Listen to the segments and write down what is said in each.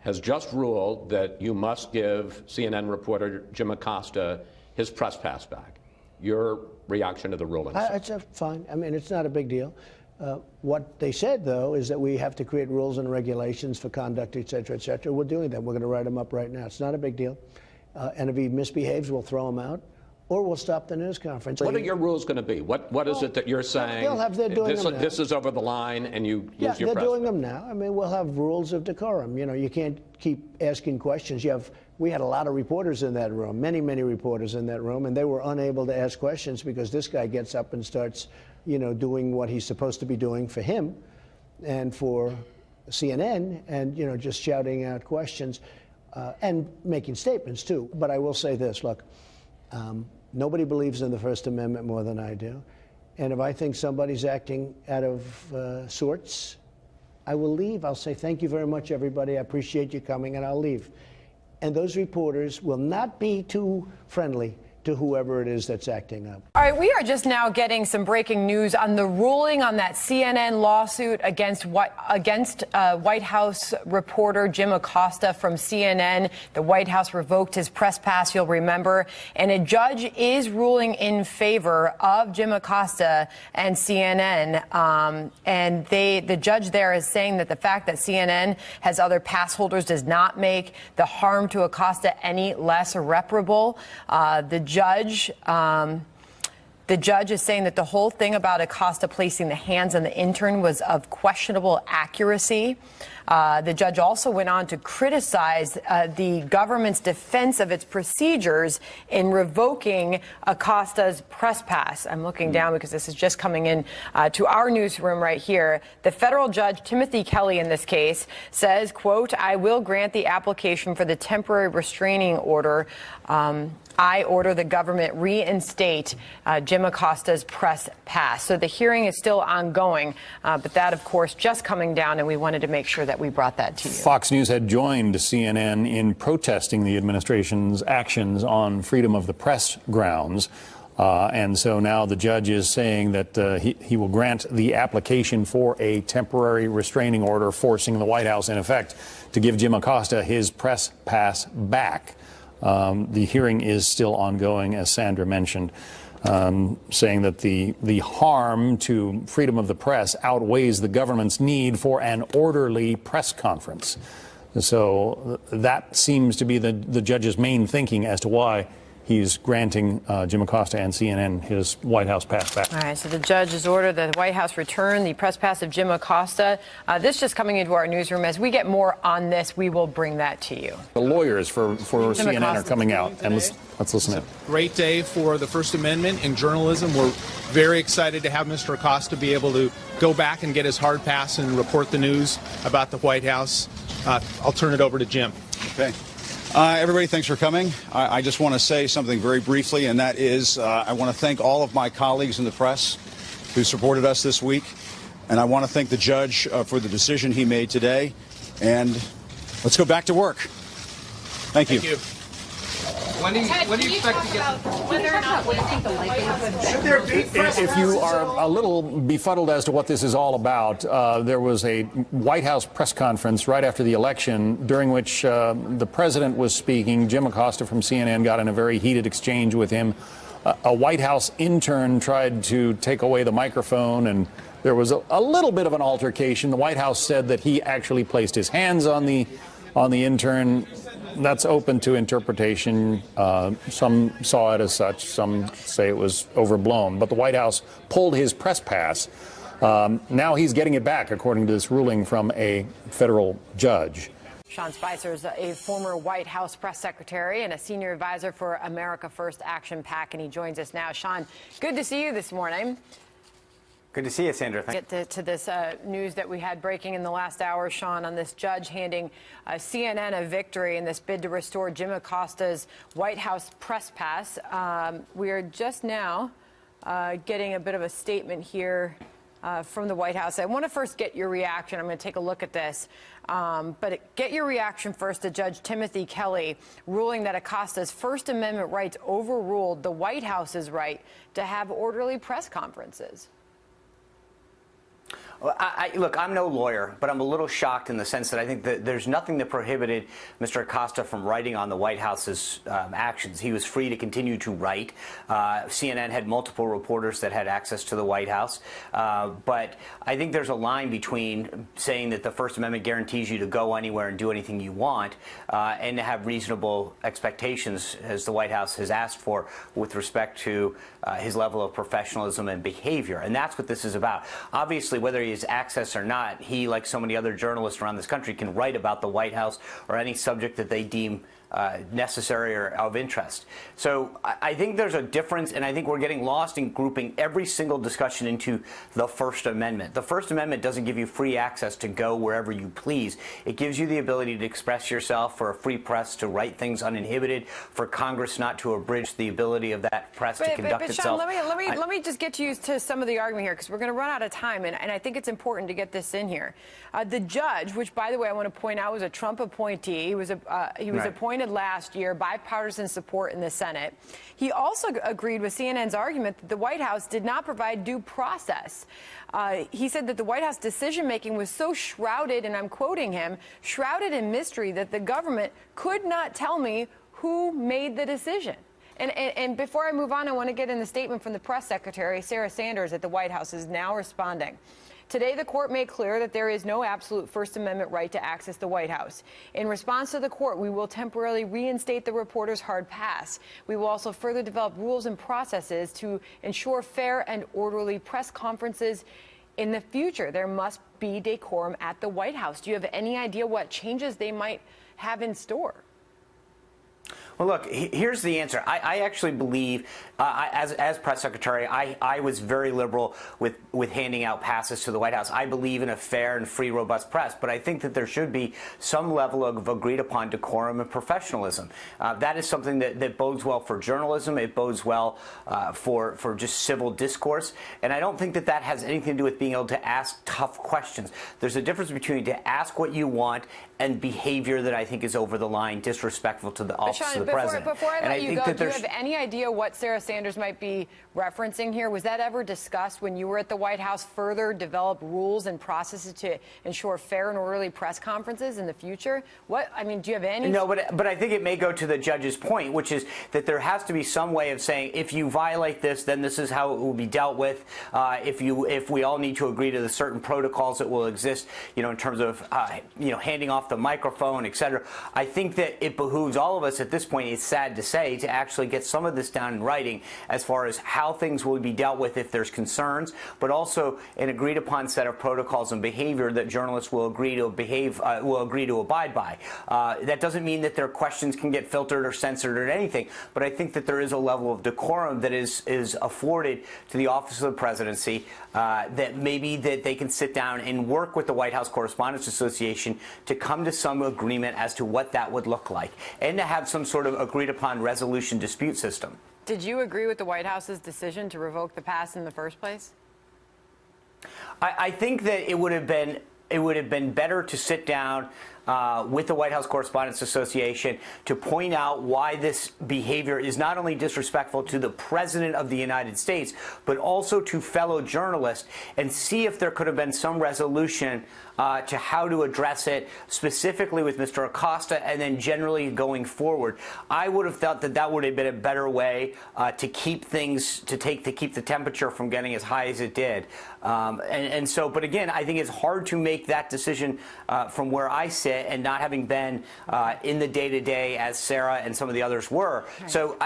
has just ruled that you must give CNN reporter Jim Acosta his press pass back. Your reaction to the ruling? It's fine. I mean, it's not a big deal. What they said, though, is that we have to create rules and regulations for conduct, et cetera, et cetera. We're doing that. We're going to write them up right now. It's not a big deal. And if he misbehaves, we'll throw him out, or we'll stop the news conference. What are your rules going to be? What is it that you're saying? They're doing them now. This is over the line, and you lose your press. They're doing them now. I mean, we'll have rules of decorum. You know, you can't keep asking questions. We had a lot of reporters in that room, many reporters in that room, and they were unable to ask questions because this guy gets up and starts, you know, doing what he's supposed to be doing for him and for CNN, and, you know, just shouting out questions and making statements, too. But I will say this, look, nobody believes in the First Amendment more than I do. And if I think somebody's acting out of sorts, I will leave. I'll say, thank you very much, everybody. I appreciate you coming, and I'll leave. And those reporters will not be too friendly to whoever it is that's acting up. All right, we are just now getting some breaking news on the ruling on that CNN lawsuit against White House reporter Jim Acosta from CNN. The White House revoked his press pass, you'll remember, and a judge is ruling in favor of Jim Acosta and CNN. And the judge there is saying that the fact that CNN has other pass holders does not make the harm to Acosta any less irreparable. The judge is saying that the whole thing about Acosta placing the hands on the intern was of questionable accuracy. The judge also went on to criticize the government's defense of its procedures in revoking Acosta's press pass. I'm looking down because this is just coming in to our newsroom right here. The federal judge, Timothy Kelly, in this case, says, quote, I will grant the application for the temporary restraining order. I order the government reinstate Jim Acosta's press pass. So the hearing is still ongoing, but that, of course, just coming down, and we wanted to make sure that we brought that to you. Fox News had joined CNN in protesting the administration's actions on freedom of the press grounds. And so now the judge is saying that he will grant the application for a temporary restraining order, forcing the White House, in effect, to give Jim Acosta his press pass back. The hearing is still ongoing, as Sandra mentioned, saying that the harm to freedom of the press outweighs the government's need for an orderly press conference. So that seems to be the judge's main thinking as to why he's granting Jim Acosta and CNN his White House pass back. All right, so the judge has ordered that the White House return the press pass of Jim Acosta. This just coming into our newsroom. As we get more on this, we will bring that to you. The lawyers for CNN are coming out, and let's listen in. Great day for the First Amendment in journalism. We're very excited to have Mr. Acosta be able to go back and get his hard pass and report the news about the White House. I'll turn it over to Jim. Okay. Everybody, thanks for coming. I just want to say something very briefly, and that is I want to thank all of my colleagues in the press who supported us this week, and I want to thank the judge for the decision he made today. And let's go back to work. Thank you. Thank you. When do you expect to get whether or not we think the likelihood If you are a little befuddled as to what this is all about, there was a White House press conference right after the election during which the president was speaking. Jim Acosta from CNN got in a very heated exchange with him. A White House intern tried to take away the microphone, and there was a little bit of an altercation. The White House said that he actually placed his hands on the intern. That's open to interpretation. Some saw it as such. Some say it was overblown. But the White House pulled his press pass. Now he's getting it back, according to this ruling from a federal judge. Sean Spicer is a former White House press secretary and a senior advisor for America First Action PAC, and he joins us now. Sean, good to see you this morning. Good to see you, Sandra. Get to this news that we had breaking in the last hour, Sean, on this judge handing CNN a victory in this bid to restore Jim Acosta's White House press pass. We are just now getting a bit of a statement here from the White House. I want to first get your reaction. I'm going to take a look at this. But get your reaction first to Judge Timothy Kelly ruling that Acosta's First Amendment rights overruled the White House's right to have orderly press conferences. Well, look, I'm no lawyer, but I'm a little shocked in the sense that I think that there's nothing that prohibited Mr. Acosta from writing on the White House's actions. He was free to continue to write. CNN had multiple reporters that had access to the White House. But I think there's a line between saying that the First Amendment guarantees you to go anywhere and do anything you want and to have reasonable expectations, as the White House has asked for, with respect to his level of professionalism and behavior. And that's what this is about. Obviously, whether he has access or not, he, like so many other journalists around this country, can write about the White House or any subject that they deem necessary or of interest. So I think there's a difference, and I think we're getting lost in grouping every single discussion into the First Amendment. The First Amendment doesn't give you free access to go wherever you please. It gives you the ability to express yourself, for a free press to write things uninhibited, for Congress not to abridge the ability of that press to conduct itself. Sean, let me just get you to some of the argument here, because we're going to run out of time, and I think it's important to get this in here. The judge, which, by the way, I want to point out was a Trump appointee. He was appointed last year, bipartisan support in the Senate. He also agreed with CNN's argument that the White House did not provide due process. He said that the White House decision-making was so shrouded, and I'm quoting him, shrouded in mystery that the government could not tell me who made the decision. And before I move on, I want to get in the statement from the press secretary, Sarah Sanders, at the White House, is now responding. Today, the court made clear that there is no absolute First Amendment right to access the White House. In response to the court, we will temporarily reinstate the reporter's hard pass. We will also further develop rules and processes to ensure fair and orderly press conferences. In the future, there must be decorum at the White House. Do you have any idea what changes they might have in store? Well, look, here's the answer. I actually believe, as press secretary, I was very liberal with handing out passes to the White House. I believe in a fair and free, robust press, but I think that there should be some level of agreed-upon decorum and professionalism. That is something that bodes well for journalism. It bodes well for just civil discourse, and I don't think that that has anything to do with being able to ask tough questions. There's a difference between to ask what you want and behavior that I think is over the line, disrespectful to the office of the president. Before I let you go, do you have any idea what Sarah Sanders might be referencing here? Was that ever discussed when you were at the White House, further develop rules and processes to ensure fair and orderly press conferences in the future? What, I mean, do you have any? No, but I think it may go to the judge's point, which is that there has to be some way of saying, if you violate this, then this is how it will be dealt with. If we all need to agree to the certain protocols that will exist, in terms of, handing off the microphone, et cetera. I think that it behooves all of us at this point, it's sad to say, to actually get some of this down in writing as far as how things will be dealt with if there's concerns, but also an agreed upon set of protocols and behavior that journalists will agree to abide by. That doesn't mean that their questions can get filtered or censored or anything, but I think that there is a level of decorum that is afforded to the office of the presidency, that maybe that they can sit down and work with the White House Correspondents Association to come to some agreement as to what that would look like, and to have some sort of agreed upon resolution dispute system. Did you agree with the White House's decision to revoke the pass in the first place? I think that it would have been better to sit down with the White House Correspondents Association to point out why this behavior is not only disrespectful to the President of the United States, but also to fellow journalists, and see if there could have been some resolution to how to address it, specifically with Mr. Acosta, and then generally going forward. I would have thought that that would have been a better way to keep things, to keep the temperature from getting as high as it did. But again, I think it's hard to make that decision from where I sit, and not having been in the day-to-day as Sarah and some of the others were. Right. So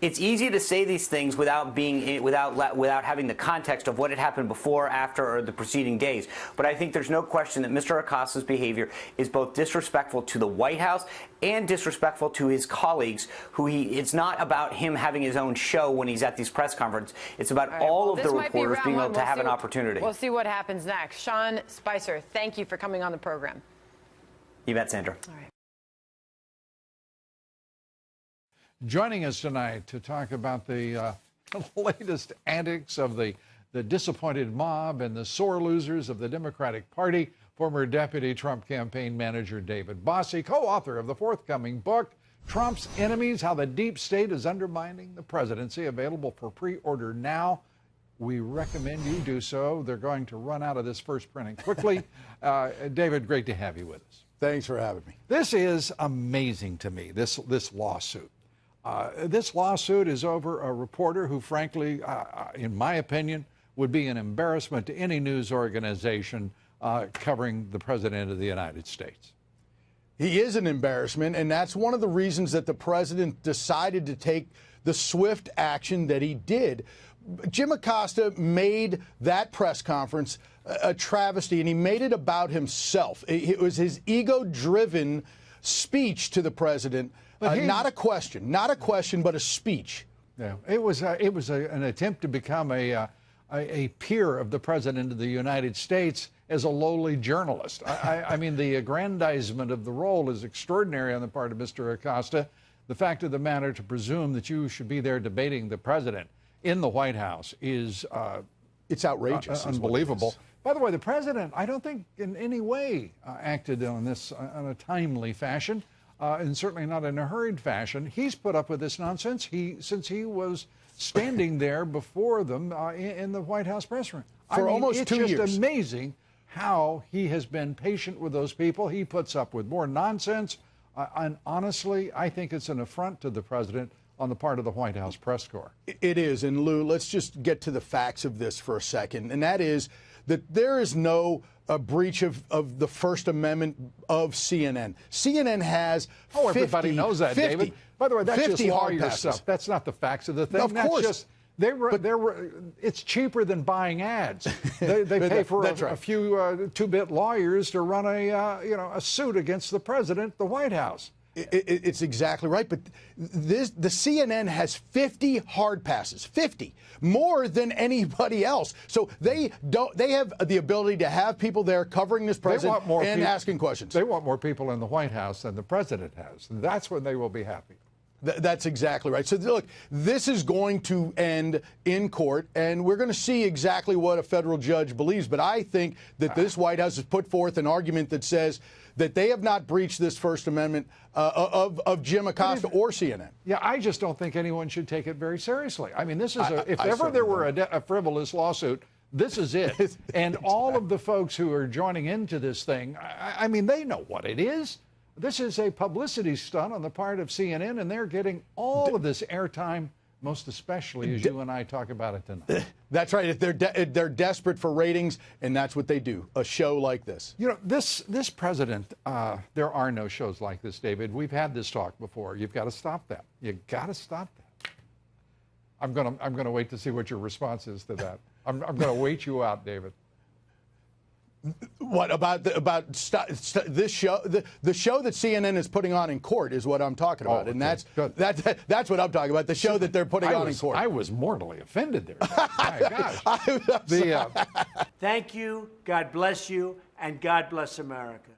it's easy to say these things without having the context of what had happened before, after, or the preceding days. But I think there's no question that Mr. Acosta's behavior is both disrespectful to the White House and disrespectful to his colleagues, it's not about him having his own show when he's at these press conferences. It's about all of the reporters being able to have an opportunity. We'll see what happens next. Sean Spicer, thank you for coming on the program. You bet, Sandra. All right. Joining us tonight to talk about the latest antics of the disappointed mob and the sore losers of the Democratic Party, former Deputy Trump Campaign Manager David Bossie, co-author of the forthcoming book, Trump's Enemies, How the Deep State is Undermining the Presidency, available for pre-order now. We recommend you do so. They're going to run out of this first printing quickly. David, great to have you with us. Thanks for having me. This is amazing to me, this lawsuit. This lawsuit is over a reporter who, frankly, in my opinion, would be an embarrassment to any news organization covering the President of the United States. He is an embarrassment, and that's one of the reasons that the president decided to take the swift action that he did. Jim Acosta made that press conference a travesty, and he made it about himself. It was his ego-driven speech to the president, not a question, but a speech. Yeah, it was an attempt to become a peer of the President of the United States as a lowly journalist. I mean, the aggrandizement of the role is extraordinary on the part of Mr. Acosta. The fact of the matter, to presume that you should be there debating the president in the White House is it's outrageous, unbelievable. By the way, the president, I don't think in any way acted on this in a timely fashion, and certainly not in a hurried fashion. He's put up with this nonsense since he was standing there before them in the White House press room. For almost 2 years. It's just amazing how he has been patient with those people. He puts up with more nonsense. And honestly, I think it's an affront to the president on the part of the White House press corps. It is. And Lou, let's just get to the facts of this for a second. And that is that there is no breach of the First Amendment of CNN. CNN has 50, everybody knows that, 50, David. By the way, that's just lawyer passes. stuff. That's not the facts of the thing. Of course. Just, it's cheaper than buying ads. They pay for a few two-bit lawyers to run a suit against the president, the White House. It's exactly right. But the CNN has 50 hard passes, 50, more than anybody else. So they have the ability to have people there covering this president and asking questions. They want more people in the White House than the president has. And that's when they will be happy. That's exactly right. So, look, this is going to end in court, and we're going to see exactly what a federal judge believes. But I think that this White House has put forth an argument that says that they have not breached this First Amendment of Jim Acosta or CNN. Yeah, I just don't think anyone should take it very seriously. I mean, this is if ever there were a frivolous lawsuit, this is it. And all of the folks who are joining into this thing, I mean, they know what it is. This is a publicity stunt on the part of CNN, and they're getting all of this airtime, most especially as you and I talk about it tonight. That's right. They're desperate for ratings, and that's what they do, a show like this. You know, this president, there are no shows like this, David. We've had this talk before. You've got to stop that. You've got to stop that. I'm gonna wait to see what your response is to that. I'm going to wait you out, David. What about this show? The show that CNN is putting on in court is what I'm talking about, and that's what I'm talking about. The show that they're putting on in court. I was mortally offended there. My gosh. Thank you. God bless you, and God bless America.